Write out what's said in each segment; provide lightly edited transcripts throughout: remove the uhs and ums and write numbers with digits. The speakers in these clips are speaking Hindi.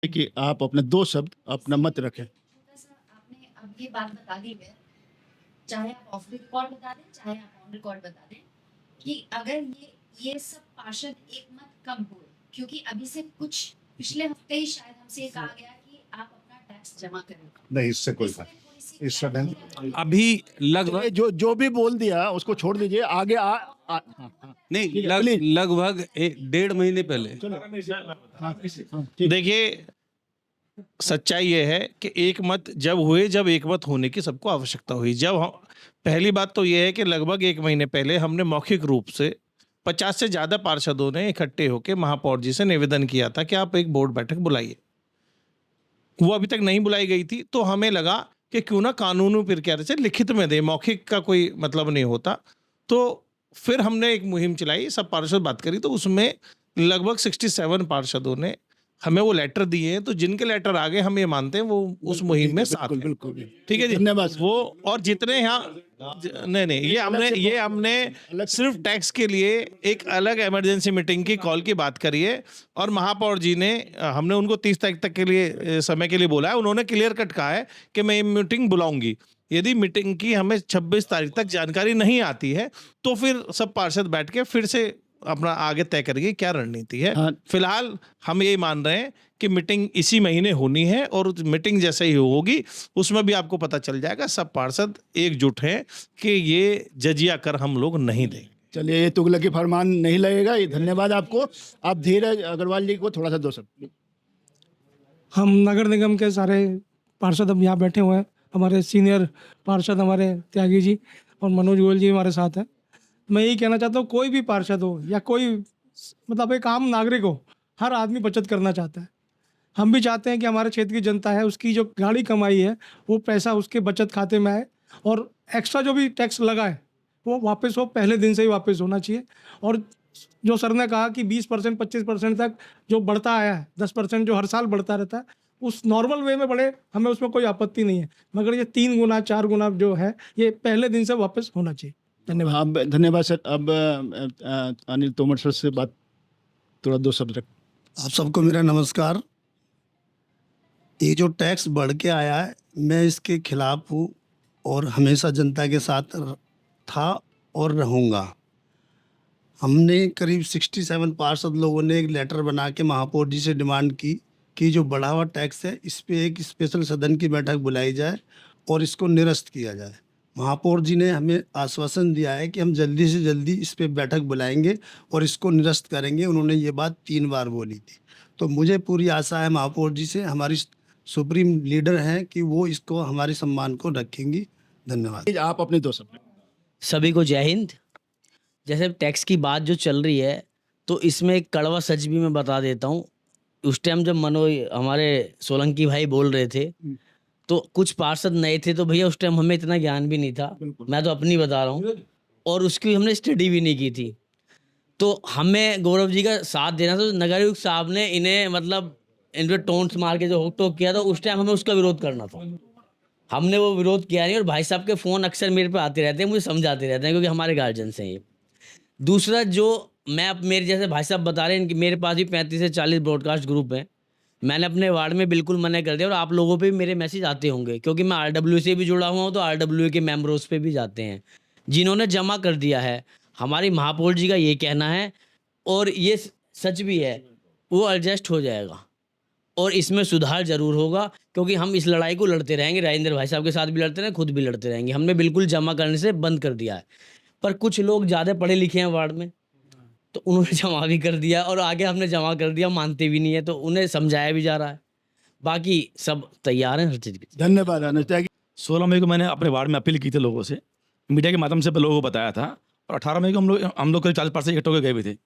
कि आप अपने 2 शब्द अपना मत रखें। छोटा-सा आपने अब ये बात बता दी है, चाहे आप ऑफ द रिकॉर्ड बता दें, चाहे आप ऑन रिकॉर्ड बता दें, कि अगर ये सब पार्षद एक मत कब हुए? क्योंकि अभी से कुछ पिछले हफ्ते ही शायद हमसे ये कहा गया कि आप अपना टैक्स जमा करें। नहीं, इससे कोई बात इसमें थोड़ी-सी इससे क्लैरिटी नहीं। रखें। अभी चलिए, लगभग जो भी बोल दिया उसको छोड़ दीजिए, आगे हाँ, हाँ। नहीं ठीक है, प्लीज। लगभग 1.5 महीने पहले हाँ, ठीक। देखिए, सच्चाई ये है कि एक मत जब हुए, जब एक मत होने की सबको आवश्यकता हुई। जब हम पहली बात तो ये है कि लगभग 1 महीने पहले हमने मौखिक रूप से 50 से ज़्यादा पार्षदों ने इकट्ठे होकर महापौर जी से निवेदन किया था कि आप एक बोर्ड बैठक बुलाइए। वो अभी तक नहीं बुलाई गई थी, तो हमें लगा कि क्यों ना कानूनी प्रक्रिया से लिखित में दे, मौखिक का कोई मतलब नहीं होता। तो फिर हमने एक मुहिम चलाई, सब पार्षद बात करी, तो उसमें लगभग 67 पार्षदों ने हमें वो लेटर दिए हैं। तो जिनके लेटर आ गए, हम ये मानते हैं वो उस मुहिम में साथ हैं। बिल्कुल। ठीक है जी, धन्यवाद सर। वो और जितने यहाँ नहीं, ये हमने सिर्फ टैक्स के लिए एक अलग इमरजेंसी मीटिंग की कॉल की बात करी है, और महापौर जी ने हमने उनको 30 तारीख तक के लिए समय के लिए बोला है। उन्होंने क्लियर कट कहा है कि मैं ये मीटिंग बुलाऊंगी। यदि मीटिंग की हमें 26 तारीख तक जानकारी नहीं आती है, तो फिर सब पार्षद बैठ के फिर से अपना आगे तय करेंगे क्या रणनीति है। हाँ। फिलहाल हम यही मान रहे हैं कि मीटिंग इसी महीने होनी है, और मीटिंग जैसे ही होगी उसमें भी आपको पता चल जाएगा। सब पार्षद एकजुट हैं कि ये जजिया कर हम लोग नहीं देंगे। चलिए, ये तुगलकी फरमान नहीं लगेगा। ये धन्यवाद आपको। आप धीरज अग्रवाल जी को थोड़ा सा 2 शब्द। हम नगर निगम के सारे पार्षद अब यहाँ बैठे हुए हैं। हमारे सीनियर पार्षद हमारे त्यागी जी और मनोज गोयल जी हमारे साथ हैं। मैं यही कहना चाहता हूँ, कोई भी पार्षद हो या कोई मतलब एक आम नागरिक हो, हर आदमी बचत करना चाहता है। हम भी चाहते हैं कि हमारे क्षेत्र की जनता है, उसकी जो गाड़ी कमाई है वो पैसा उसके बचत खाते में आए, और एक्स्ट्रा जो भी टैक्स लगा है वो वापस हो, पहले दिन से ही वापस होना चाहिए। और जो सर ने कहा कि 20% 25% तक जो बढ़ता आया है, 10% जो हर साल बढ़ता रहता है, उस नॉर्मल वे में बढ़े, हमें उसमें कोई आपत्ति नहीं है, मगर ये 3 गुना 4 गुना जो है ये पहले दिन से वापस होना चाहिए। धन्यवाद। अब धन्यवाद सर। अब अनिल तोमर सर से बात, थोड़ा 2 शब्द रख। आप सबको मेरा नमस्कार। ये जो टैक्स बढ़ के आया है, मैं इसके खिलाफ हूँ और हमेशा जनता के साथ था और रहूँगा। हमने करीब 67 पार्षद लोगों ने एक लेटर बना के महापौर जी से डिमांड की कि जो बढ़ा हुआ टैक्स है इस पे एक स्पेशल सदन की बैठक बुलाई जाए और इसको निरस्त किया जाए। महापौर जी ने हमें आश्वासन दिया है कि हम जल्दी से जल्दी इस पे बैठक बुलाएंगे और इसको निरस्त करेंगे। उन्होंने ये बात 3 बार बोली थी। तो मुझे पूरी आशा है महापौर जी से, हमारी सुप्रीम लीडर हैं, कि वो इसको हमारे सम्मान को रखेंगी। धन्यवाद। आप अपने 2 शब्द। सभी को जय हिंद। जैसे टैक्स की बात जो चल रही है, तो इसमें एक कड़वा सच भी मैं बता देता हूँ। उस टाइम जब मनोज हमारे सोलंकी भाई बोल रहे थे, तो कुछ पार्षद नए थे, तो भैया उस टाइम हमें इतना ज्ञान भी नहीं था। मैं तो अपनी बता रहा हूँ, और उसकी हमने स्टडी भी नहीं की थी। तो हमें गौरव जी का साथ देना था। तो नगर आयुक्त साहब ने इन्हें मतलब इन पे टोन्स मार के जो हुक टोक किया था, उस टाइम हमें उसका विरोध करना था। हमने वो विरोध किया नहीं, और भाई साहब के फ़ोन अक्सर मेरे पे आते रहते हैं, मुझे समझाते रहते हैं, क्योंकि हमारे गार्जियंस हैं ये। दूसरा, जो मैं अब मेरे जैसे भाई साहब बता रहे हैं कि मेरे पास भी 35 से 40 ब्रॉडकास्ट ग्रुप हैं। मैंने अपने वार्ड में बिल्कुल मना कर दिया, और आप लोगों पे भी मेरे मैसेज आते होंगे, क्योंकि मैं RWA से भी जुड़ा हुआ हूँ, तो RWA के मेम्बर्स पे भी जाते हैं जिन्होंने जमा कर दिया है। हमारी महापौर जी का ये कहना है, और ये सच भी है, वो एडजस्ट हो जाएगा और इसमें सुधार जरूर होगा, क्योंकि हम इस लड़ाई को लड़ते रहेंगे। राजेंद्र भाई साहब के साथ भी लड़ते रहे, खुद भी लड़ते रहेंगे। हमने बिल्कुल जमा करने से बंद कर दिया है, पर कुछ लोग ज़्यादा पढ़े लिखे हैं वार्ड में, तो उन्होंने जमा भी कर दिया, और आगे हमने जमा कर दिया, मानते भी नहीं है, तो उन्हें समझाया भी जा रहा है। बाकी सब तैयार हैं हर चीज़ की। धन्यवाद अनुज त्यागी। 16 मई को मैंने अपने वार्ड में अपील की थी लोगों से, मीडिया के माध्यम से लोगों को बताया था, और 18 मई को हम लोग करीब 40% इकट्ठे होकर गए भी थे।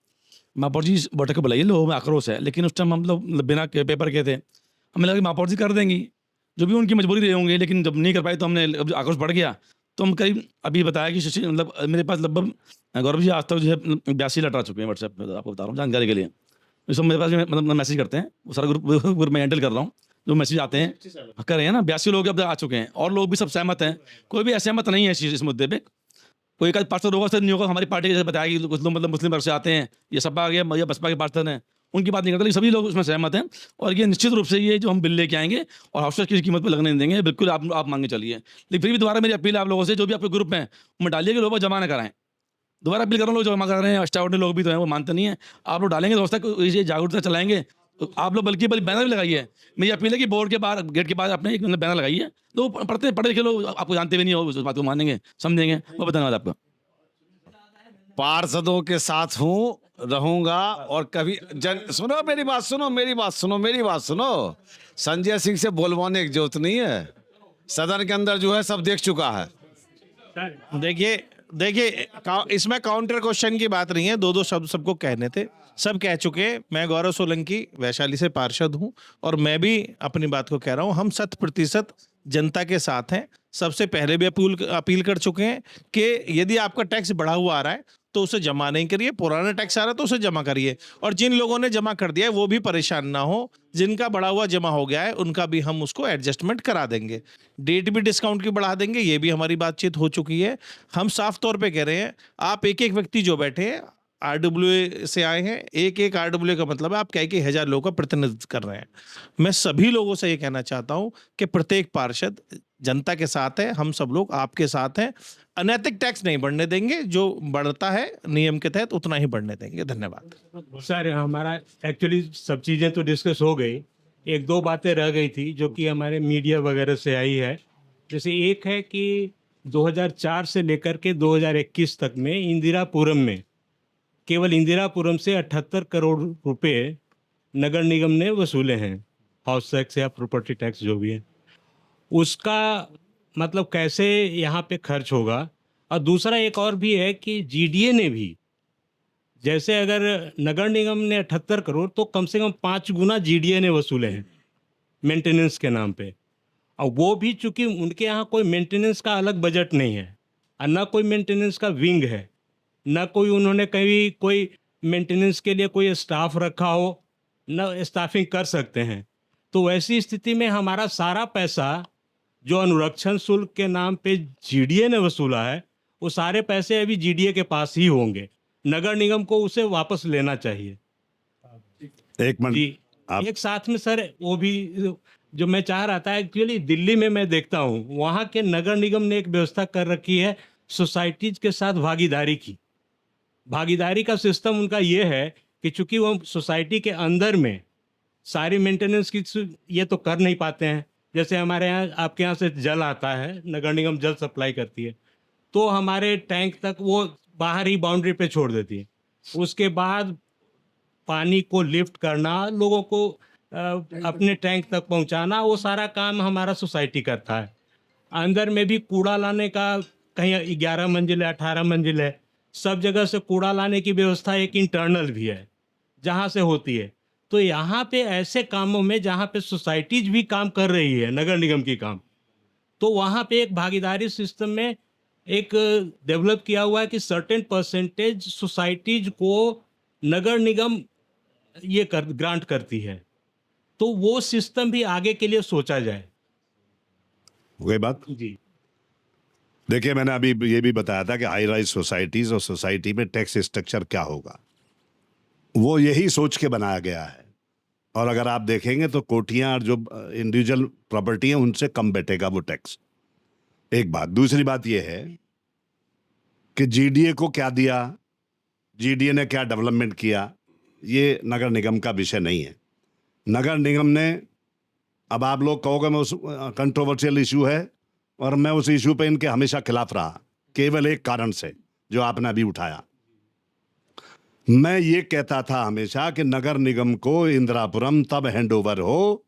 महापौर जी इस बैठक को बुलाइए, लोगों में आक्रोश है, लेकिन उस टाइम हम लोग बिना पेपर के थे। हमें लगा कि महापौर जी कर देंगी, जो भी उनकी मजबूरी रही होंगी, लेकिन जब नहीं कर पाई तो हमने आक्रोश बढ़ गया। तो हम करीब अभी बताया कि मतलब मेरे पास लगभग गौरव जी आज तक जो है 82 लेटर आ चुके हैं व्हाट्सएप पे, आपको बता रहा हूँ जानकारी के लिए। इस मेरे पास मतलब मैसेज करते हैं, वो सारा ग्रुप में हैंडल कर रहा हूँ, जो मैसेज आते हैं कर रहे हैं ना, 82 लोग अब आ चुके हैं, और लोग भी सब सहमत हैं। कोई भी असहमत नहीं है इस मुद्दे पर। कोई एक पार्षद होगा, नहीं होगा, हमारी पार्टी जैसे बताया कि कुछ लोग मतलब मुस्लिम वर्ग से आते हैं, ये सपा आ गया या बसपा के पार्षद हैं, उनकी बात नहीं करता, लेकिन सभी लोग उसमें सहमत हैं। और ये निश्चित रूप से ये जो हम बिल लेके आएंगे और हाउस टैक्स की कीमत पर लगने नहीं देंगे, बिल्कुल आप मांगे चलिए। लेकिन फिर भी दोबारा मेरी अपील है आप लोगों से, जो भी आपके ग्रुप में है उनमें डालिए कि लोग जमा ना कराएं। दोबारा अपील कर रहा हूं, लोग जमा कर रहे हैं, एक्स्ट्राऑर्डिनरी लोग भी तो हैं, वो मानते नहीं है। आप लोग डालेंगे दोस्तों को ये जागरूकता चलाएंगे, तो आप लोग बल्कि बैनर भी लगाइए। मेरी अपील है कि बोर्ड के बाहर, गेट के बाहर अपने एक बैनर लगाइए, तो पढ़े लिखे लोग आपको जानते भी नहीं हो उस बात को मानेंगे, समझेंगे। बहुत धन्यवाद आपका। पार्षदों के साथ हूँ, रहूंगा, और कभी सुनो मेरी बात, सुनो। संजय सिंह से बोलवाने की जरूरत नहीं है, सदन के अंदर जो है सब देख चुका है। देखिए इसमें काउंटर क्वेश्चन की बात नहीं है, दो शब्द सबको कहने थे, सब कह चुके हैं। मैं गौरव सोलंकी वैशाली से पार्षद हूं और मैं भी अपनी बात को कह रहा हूं, हम 100% जनता के साथ हैं। सबसे पहले भी अपील कर चुके हैं कि यदि आपका टैक्स बढ़ा हुआ आ रहा है तो उसे जमा नहीं करिए, पुराना टैक्स आ रहा है तो उसे जमा करिए, और जिन लोगों ने जमा कर दिया है वो भी परेशान ना हो, जिनका बढ़ा हुआ जमा हो गया है उनका भी हम उसको एडजस्टमेंट करा देंगे, डेट भी डिस्काउंट की बढ़ा देंगे, ये भी हमारी बातचीत हो चुकी है। हम साफ तौर पे कह रहे हैं, आप एक व्यक्ति जो बैठे हैं RWA से आए हैं, एक RWA का मतलब है आप कई 1000 लोगों का प्रतिनिधित्व कर रहे हैं। मैं सभी लोगों से ये कहना चाहता हूं कि प्रत्येक पार्षद जनता के साथ है, हम सब लोग आपके साथ हैं। अनैतिक टैक्स नहीं बढ़ने देंगे, जो बढ़ता है नियम के तहत उतना ही बढ़ने देंगे। धन्यवाद सर। हमारा एक्चुअली सब चीज़ें तो डिस्कस हो गई, एक दो बातें रह गई थी जो कि हमारे मीडिया वगैरह से आई है। जैसे एक है कि 2004 से लेकर के 2021 तक में इंदिरापुरम में, केवल इंदिरापुरम से 78 करोड़ रुपए नगर निगम ने वसूले हैं, हाउस टैक्स या प्रॉपर्टी टैक्स जो भी है, उसका मतलब कैसे यहाँ पे खर्च होगा। और दूसरा एक और भी है कि GDA ने भी, जैसे अगर नगर निगम ने 78 करोड़ तो कम से कम 5 गुना GDA ने वसूले हैं मेंटेनेंस के नाम पे। और वो भी चूंकि उनके यहाँ कोई मेंटेनेंस का अलग बजट नहीं है, और ना कोई मेंटेनेंस का विंग है, ना कोई उन्होंने कहीं कोई मेंटेनेंस के लिए कोई स्टाफ रखा हो, ना स्टाफिंग कर सकते हैं। तो वैसी स्थिति में हमारा सारा पैसा जो अनुरक्षण शुल्क के नाम पे GDA ने वसूला है, वो सारे पैसे अभी GDA के पास ही होंगे, नगर निगम को उसे वापस लेना चाहिए। एक मिनट जी, एक साथ में सर वो भी जो मैं चाह रहा था, एक्चुअली दिल्ली में मैं देखता हूँ वहाँ के नगर निगम ने एक व्यवस्था कर रखी है सोसाइटीज के साथ भागीदारी का सिस्टम उनका ये है कि चूंकि वो सोसाइटी के अंदर में सारी मेंटेनेंस की ये तो कर नहीं पाते हैं। जैसे हमारे यहाँ, आपके यहाँ से जल आता है, नगर निगम जल सप्लाई करती है, तो हमारे टैंक तक वो बाहर ही बाउंड्री पे छोड़ देती है। उसके बाद पानी को लिफ्ट करना, लोगों को अपने टैंक तक पहुंचाना, वो सारा काम हमारा सोसाइटी करता है। अंदर में भी कूड़ा लाने का, कहीं 11 मंजिल है, 18 मंजिल है, सब जगह से कूड़ा लाने की व्यवस्था एक इंटरनल भी है जहाँ से होती है। तो यहाँ पे ऐसे कामों में जहाँ पे सोसाइटीज भी काम कर रही है, नगर निगम की काम, तो वहाँ पे एक भागीदारी सिस्टम में एक डेवलप किया हुआ है कि सर्टेन परसेंटेज सोसाइटीज को नगर निगम ये ग्रांट करती है। तो वो सिस्टम भी आगे के लिए सोचा जाए। हो गई बात। जी, देखिए, मैंने अभी ये भी बताया था कि हाई राइज सोसाइटीज और सोसाइटी में टैक्स स्ट्रक्चर क्या होगा, वो यही सोच के बनाया गया है। और अगर आप देखेंगे तो कोठियां और जो इंडिविजुअल प्रॉपर्टी है उनसे कम बैठेगा वो टैक्स। एक बात। दूसरी बात ये है कि GDA को क्या दिया, GDA ने क्या डेवलपमेंट किया, ये नगर निगम का विषय नहीं है। नगर निगम ने, अब आप लोग कहोगे मैं उस कंट्रोवर्शियल इशू है, और मैं उस इशू पे इनके हमेशा खिलाफ रहा, केवल एक कारण से जो आपने अभी उठाया। मैं ये कहता था हमेशा कि नगर निगम को इंदिरापुरम तब हैंडओवर हो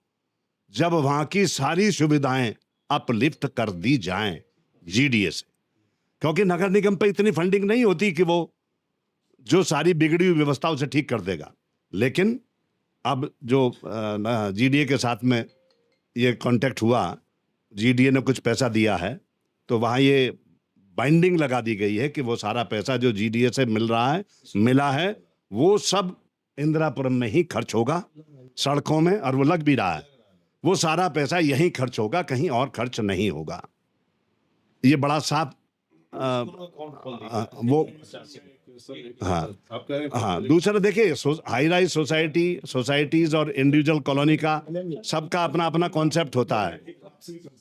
जब वहां की सारी सुविधाएं अपलिफ्ट कर दी जाएं GDA से, क्योंकि नगर निगम पे इतनी फंडिंग नहीं होती कि वो जो सारी बिगड़ी हुई व्यवस्था उसे ठीक कर देगा। लेकिन अब जो GDA के साथ में ये कॉन्टेक्ट हुआ, GDA ने कुछ पैसा दिया है, तो वहाँ ये बाइंडिंग लगा दी गई है कि वो सारा पैसा जो GDA से मिला है वो सब इंदिरापुरम में ही खर्च होगा, सड़कों में, और वो लग भी रहा है। वो सारा पैसा यहीं खर्च होगा, कहीं और खर्च नहीं होगा। ये बड़ा साफ वो हाँ हाँ, दूसरा देखिए हाई राइज सोसाइटीज और इंडिविजुअल कॉलोनी का सबका अपना अपना कॉन्सेप्ट होता है,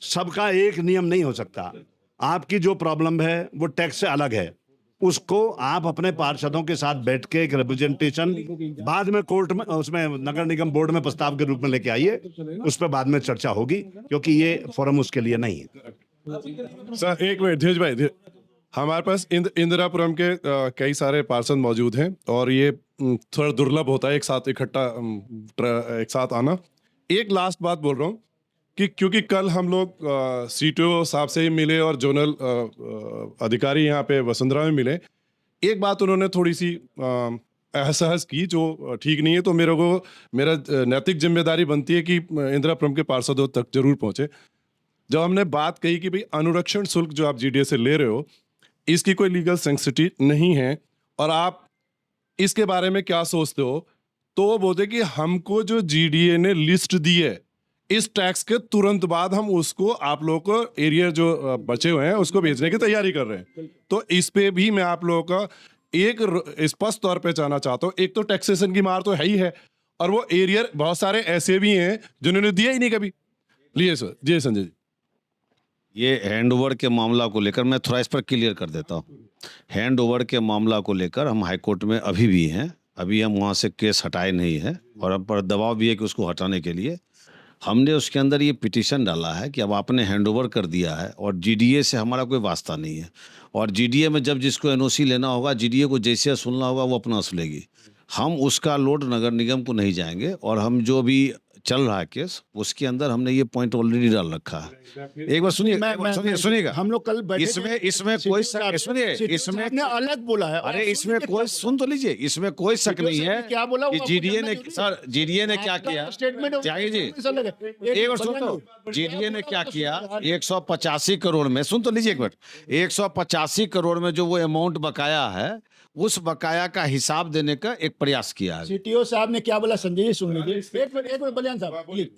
सबका एक नियम नहीं हो सकता। आपकी जो प्रॉब्लम है वो टैक्स से अलग है, उसको आप अपने पार्षदों के साथ बैठ के एक रिप्रेजेंटेशन बाद में कोर्ट में उसमें नगर निगम बोर्ड में प्रस्ताव के रूप में लेके आइए, उस पर बाद में चर्चा होगी, क्योंकि ये फोरम उसके लिए नहीं है। सर एक मिनट धीरज भाई, हमारे पास इंदिरापुरम के कई सारे पार्षद मौजूद हैं और ये थोड़ा दुर्लभ होता है एक साथ इकट्ठा एक साथ आना। एक लास्ट बात बोल रहा हूँ कि क्योंकि कल हम लोग सीटीओ साहब से ही मिले और जोनल अधिकारी यहाँ पे वसुंधरा में मिले, एक बात उन्होंने थोड़ी सी असहज की जो ठीक नहीं है, तो मेरा नैतिक जिम्मेदारी बनती है कि इंदिरापुरम के पार्षदों तक जरूर पहुँचे। जब हमने बात कही कि भाई अनुरक्षण शुल्क जो आप जीडीए से ले रहे हो इसकी कोई लीगल सेंसिटिव नहीं है और आप इसके बारे में क्या सोचते हो, तो वो बोलते कि हमको जो जीडीए ने लिस्ट दी है इस टैक्स के तुरंत बाद हम उसको आप लोगों को एरिया जो बचे हुए हैं उसको भेजने की तैयारी कर रहे हैं। तो इस पे भी मैं आप लोगों का एक स्पष्ट तौर पे जानना चाहता हूँ, एक तो टैक्सेशन की मार तो है ही है और वो एरिया बहुत सारे ऐसे भी हैं जिन्होंने दिया ही नहीं कभी। लिए सर जी संजय जी, ये हैंड ओवर के मामला को लेकर मैं थोड़ा इस पर क्लियर कर देता हूँ। हैंड ओवर के मामला को लेकर हम हाई कोर्ट में अभी भी हैं, अभी हम वहाँ से केस हटाए नहीं है और हम पर दबाव भी है कि उसको हटाने के लिए हमने उसके अंदर ये पिटीशन डाला है कि अब आपने हैंड ओवर कर दिया है और जीडीए से हमारा कोई वास्ता नहीं है और जीडीए में जब जिसको एनओसी लेना होगा जीडीए को जैसे सुनना होगा वो अपना सुनेगी। हम उसका लोड नगर निगम को नहीं जाएंगे और हम जो भी चल रहा है केस उसके अंदर हमने ये पॉइंट ऑलरेडी डाल रखा है। एक बार सुनिएगा, हम लोग कल बैठे इसमें कोई सुनिए, इसमें अलग बोला है। अरे इसमें कोई सुन तो लीजिए, इसमें कोई शक नहीं है क्या बोला कि जीडीए ने सर जीडीए ने क्या किया, त्यागी जी एक बार सुन तो जीडीए ने क्या किया 185 करोड़ में, सुन तो लीजिए एक मिनट, 185 करोड़ में जो वो अमाउंट बकाया है उस बकाया का हिसाब देने का एक प्रयास किया है। सीटीओ साहब ने क्या बोला संजय जी सुन लीजिए, एक मिनट बलियान साहब प्लीज।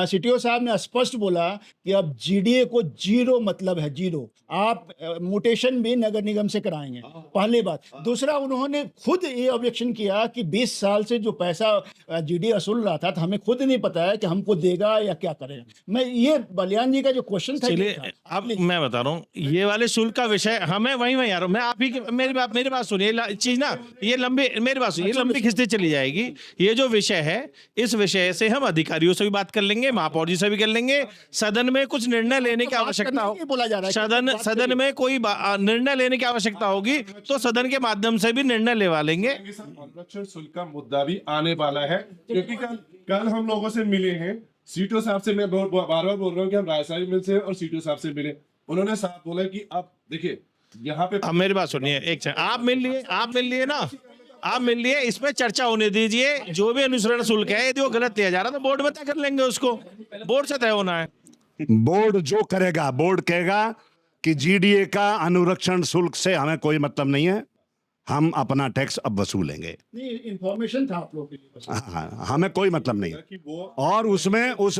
सीटीओ साहब ने स्पष्ट बोला कि अब जीडीए को जीरो मतलब है, जीरो। आप मोटेशन भी नगर निगम से कराएंगे, पहली बात। दूसरा, उन्होंने खुद ये ऑब्जेक्शन किया कि 20 साल से जो पैसा जीडीए वसूल रहा था तो हमें खुद नहीं पता है कि हमको देगा या क्या करेगा। मैं ये बलियान जी का जो क्वेश्चन था, चलिए अब मैं बता रहा हूँ ये वाले शुल्क का विषय हमें वहीं आ रहा हूँ मैं, आप ही मेरी बात सुनिए चीज ना, ये लंबी मेरी बात सुनिए, लंबी खिंचती चली जाएगी। ये जो विषय है इस विषय से हम अधिकारियों से भी बात कर लेंगे, महापौर जी से भी कर लेंगे, सदन में कुछ निर्णय लेने की आवश्यकता हो, बोला जा रहा है सदन में कोई निर्णय लेने की आवश्यकता होगी तो सदन के माध्यम से भी निर्णय लेवा लेंगे। संरक्षण शुल्क का मुद्दा भी आने वाला है क्योंकि कल हम लोगों से मिले हैं, सीटीओ साहब से मैं बार बार बोल रहा हूँ कि हम रायसाई मिल से और सीटीओ साहब से मिले, उन्होंने साहब बोला कि आप देखिए यहाँ पे। अब मेरी बात सुनिए एक सेकंड, आप मिल लिए ना, आप मिल लिए, इस पे चर्चा होने दीजिए। जो भी अनुसरण शुल्क है यदि वो गलत दिया जा रहा है तो बोर्ड में तय कर लेंगे, उसको बोर्ड से तय होना है। बोर्ड जो करेगा, बोर्ड कहेगा कि जीडीए का अनुरक्षण शुल्क से हमें कोई मतलब नहीं है, हम अपना टैक्स अब वसूलेंगे। नहीं, इंफॉर्मेशन था आप लोगों के लिए। हाँ, हमें कोई मतलब नहीं है और उसमें उस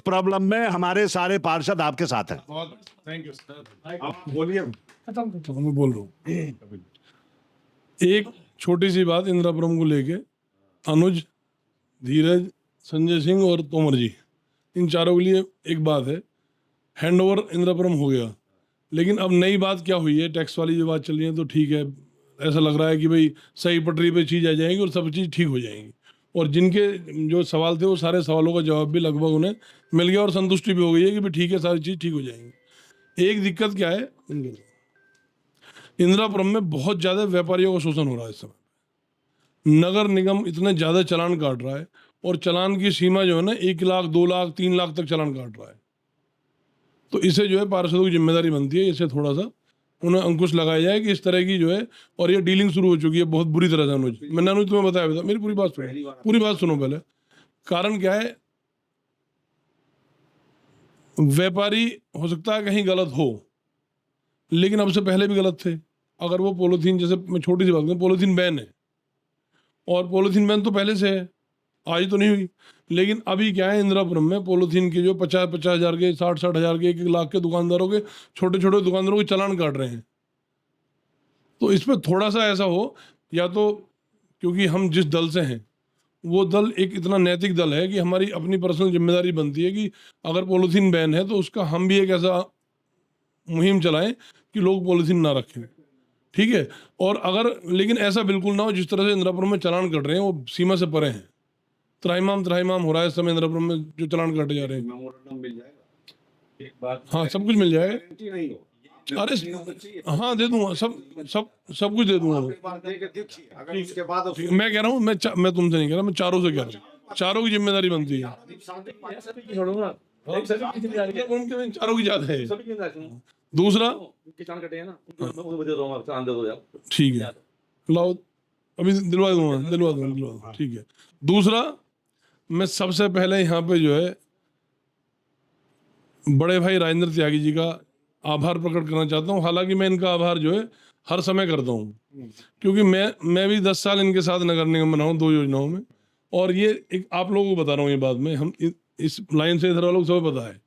प्रॉब्लम में हमारे सारे पार्षद आपके साथ हैं। थैंक यू सर, आप बोलिए। मैं बोल रहा हूँ एक छोटी सी बात इंदिरापुरम को लेके, अनुज, धीरज, संजय सिंह और तोमर जी, इन चारों के लिए एक बात है, हैंड ओवर इंदिरापुरम हो गया, लेकिन अब नई बात क्या हुई है, टैक्स वाली जो बात चल रही है तो ठीक है, ऐसा लग रहा है कि भाई सही पटरी पे चीज़ आ जाएगी और सब चीज़ ठीक हो जाएगी। और जिनके जो सवाल थे वो सारे सवालों का जवाब भी लगभग उन्हें मिल गया और संतुष्टि भी हो गई है कि भाई ठीक है, सारी चीज़ ठीक हो जाएंगी। एक दिक्कत क्या है, इंदिरापुरम में बहुत ज़्यादा व्यापारियों का शोषण हो रहा है इस समय। नगर निगम इतने ज़्यादा चालान काट रहा है और चालान की सीमा जो है ना 1 लाख, 2 लाख, 3 लाख तक चालान काट रहा है। तो इसे जो है पार्षदों की जिम्मेदारी बनती है, इसे थोड़ा सा उन्हें अंकुश लगाया जाए कि इस तरह की जो है, और ये डीलिंग शुरू हो चुकी है बहुत बुरी तरह से। अनुज, मैंने अनुज तुम्हें बताया था, मेरी पूरी बात सुनो पहले। कारण क्या है, व्यापारी हो सकता है कहीं गलत हो, लेकिन अब से पहले भी गलत थे। अगर वो पॉलीथीन, जैसे मैं छोटी सी बात करूँ, पॉलीथीन बैन है और पॉलीथीन बैन तो पहले से है, आज तो नहीं हुई, लेकिन अभी क्या है, इंदिरापुरम में पॉलीथीन के जो 50-50 हज़ार के, 60-60 हज़ार के, 1-1 लाख के दुकानदारों के, छोटे छोटे दुकानदारों के चालान काट रहे हैं। तो इस पर थोड़ा सा ऐसा हो, या तो क्योंकि हम जिस दल से हैं वो दल एक इतना नैतिक दल है कि हमारी अपनी पर्सनल जिम्मेदारी बनती है कि अगर पॉलीथीन बैन है तो उसका हम भी एक ऐसा मुहिम चलाएं कि लोग पॉलीथीन ना रखें, ठीक है। और अगर लेकिन ऐसा बिल्कुल ना हो जिस तरह से इंदिरापुर में चालान कट रहे हैं वो सीमा से परे हैं। त्राहिमाम हो रहा है इस समय इंदिरापुर में जो चालान काटे जा रहे हैं। हाँ, सब कुछ मिल जाएगा। अरे हाँ, दे दूंगा, सब कुछ दे दूंगा। मैं कह रहा हूँ, मैं तुमसे नहीं कह रहा, मैं चारों से कह रहा हूँ, चारों की जिम्मेदारी बनती है। चारों की ज्यादा है। दूसरा ठीक है, लाओ अभी दिलवा दूंगा, ठीक है। दूसरा, मैं सबसे पहले यहाँ पे जो है बड़े भाई राजेंद्र त्यागी जी का आभार प्रकट करना चाहता हूँ। हालांकि मैं इनका आभार जो है हर समय करता हूँ, क्योंकि मैं भी 10 साल इनके साथ नगर निगम बना हूँ 2 योजनाओं में। और ये एक आप लोगों को बता रहा हूँ ये बात में, हम इस लाइन से इधर वालों को सब पता है,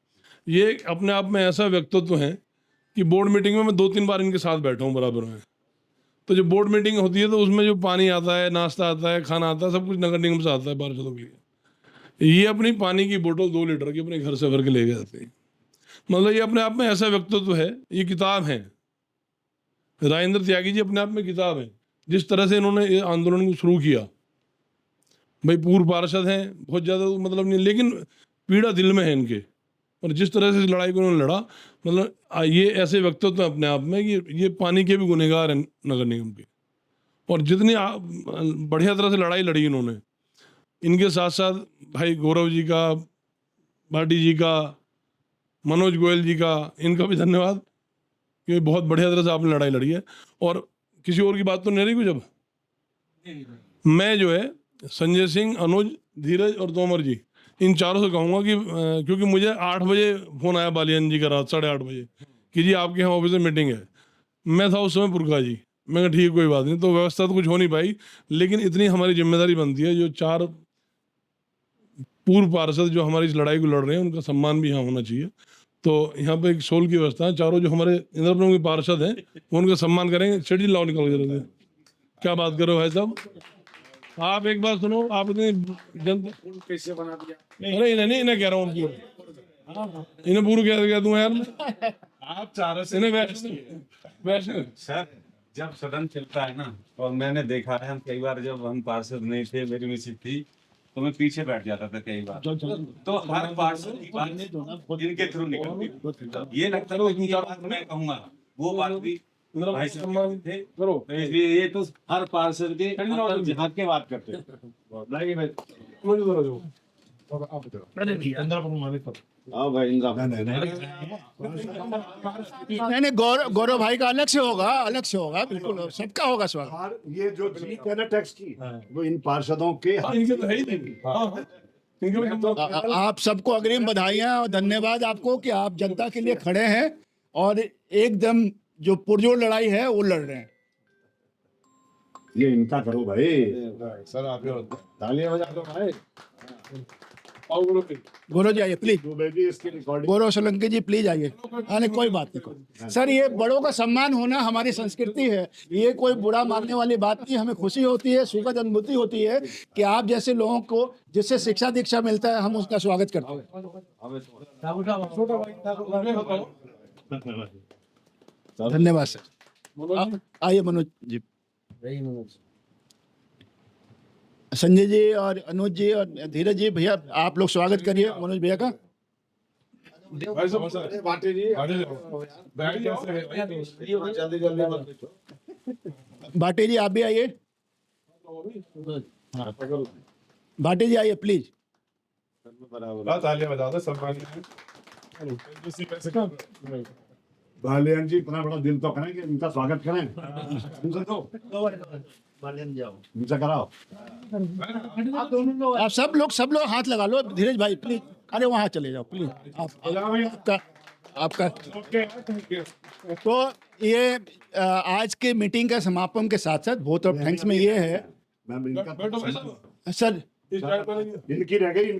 ये अपने आप में ऐसा व्यक्तित्व है कि बोर्ड मीटिंग में मैं 2-3 बार इनके साथ बैठा हूँ बराबर में। तो जब बोर्ड मीटिंग होती है तो उसमें जो पानी आता है, नाश्ता आता है, खाना आता है, सब कुछ नगर निगम से आता है पार्षदों के लिए। ये अपनी पानी की बोतल 2 लीटर की अपने घर से भर के ले जाते हैं। मतलब ये अपने आप में ऐसा व्यक्तित्व है, ये किताब है। राजेंद्र त्यागी जी अपने आप में किताब है। जिस तरह से इन्होंने ये आंदोलन को शुरू किया, भाई पूर्व पार्षद हैं, बहुत ज़्यादा मतलब नहीं, लेकिन पीड़ा दिल में है इनके। और जिस तरह से इस लड़ाई को उन्होंने लड़ा, मतलब ये ऐसे व्यक्तित्व अपने आप में कि ये पानी के भी गुनहगार हैं नगर निगम के। और जितनी बढ़िया तरह से लड़ाई लड़ी इन्होंने, इनके साथ साथ भाई गौरव जी का, भाटी जी का, मनोज गोयल जी का, इनका भी धन्यवाद कि बहुत बढ़िया तरह से आपने लड़ाई लड़ी है। और किसी और की बात तो नहीं रही कुछ। अब मैं जो है संजय सिंह, अनुज, धीरज और तोमर जी, इन चारों से कहूँगा कि क्योंकि मुझे 8 बजे फ़ोन आया बालियान जी का, रात 8:30 बजे, कि जी आपके यहाँ ऑफिस में मीटिंग है। मैं था उस समय पुरखा जी, मैं कहा ठीक, कोई बात नहीं। तो व्यवस्था तो कुछ हो नहीं पाई, लेकिन इतनी हमारी जिम्मेदारी बनती है, जो 4 पूर्व पार्षद जो हमारी इस लड़ाई को लड़ रहे हैं उनका सम्मान भी यहाँ होना चाहिए। तो यहाँ पे एक सोल की व्यवस्था है, चारों जो हमारे इंद्रपुर के पार्षद हैं वो उनका सम्मान करेंगे। शेठ जी लाओ, निकल के, क्या बात करो भाई साहब। आप एक बात सुनो, आप इतनी जनता कैसे बना दिया? अरे इन्हें नहीं कह रहा हूँ, इन्हें पूरा कह दूँ यार। आप चारों से वैसे सर, जब सदन चलता है ना, और मैंने देखा है, हम कई बार जब हम पार्षद नहीं थे, मेरी मिसिज थी, तो मैं पीछे बैठ जाता था कई बार। तो हर पार्षद की बात इनके थ्रू निकलती। ये लगता है कि जो बात मैं कहूँगा वो बात भी भाई साहब थे, तो इसलिए ये तो हर पार्षद के झाँक के बात करते हैं। नहीं, गौरव भाई का अलग से होगा, बिल्कुल सबका होगा स्वागत। ये जो जीत है ना टैक्स की, वो इन पार्षदों के आप सबको अग्रिम बधाइयाँ और धन्यवाद आपको कि आप जनता के लिए खड़े हैं और एकदम जो पुरजोर लड़ाई है वो लड़ रहे हैं। ये इनका करो भाई सर, आप तालियां बजा दो भाई। गौरव जी आइए प्लीज, इसकी रिकॉर्डिंग। गौरव सोलंकी जी प्लीज आइए। हाँ, नहीं कोई बात नहीं सर, ये बड़ों का सम्मान होना हमारी संस्कृति है, ये कोई बुरा मानने वाली बात नहीं। हमें खुशी होती है, सुखद अनुभूति होती है कि आप जैसे लोगों को जिससे शिक्षा दीक्षा मिलता है, हम उसका स्वागत करते हैं। धन्यवाद सर। आइए मनोज जी, संजय जी और अनुज जी और धीरज जी, भैया आप लोग स्वागत करिए मनोज भैया का। भाटी जी आप भी आइए। भाटी जी आइए प्लीज। बालियान जी इतना बड़ा दिल तो करें कि इनका स्वागत करें। इनसे दो बालियान जाओ, इनसे कराओ। आप सब लोग हाथ लगा लो। धीरज भाई प्लीज, अरे वहाँ चले जाओ प्लीज। आपका तो ये आज के मीटिंग का समापन के साथ साथ बहुत ऑफ थैंक्स में ये है सर, इनकी रह गई।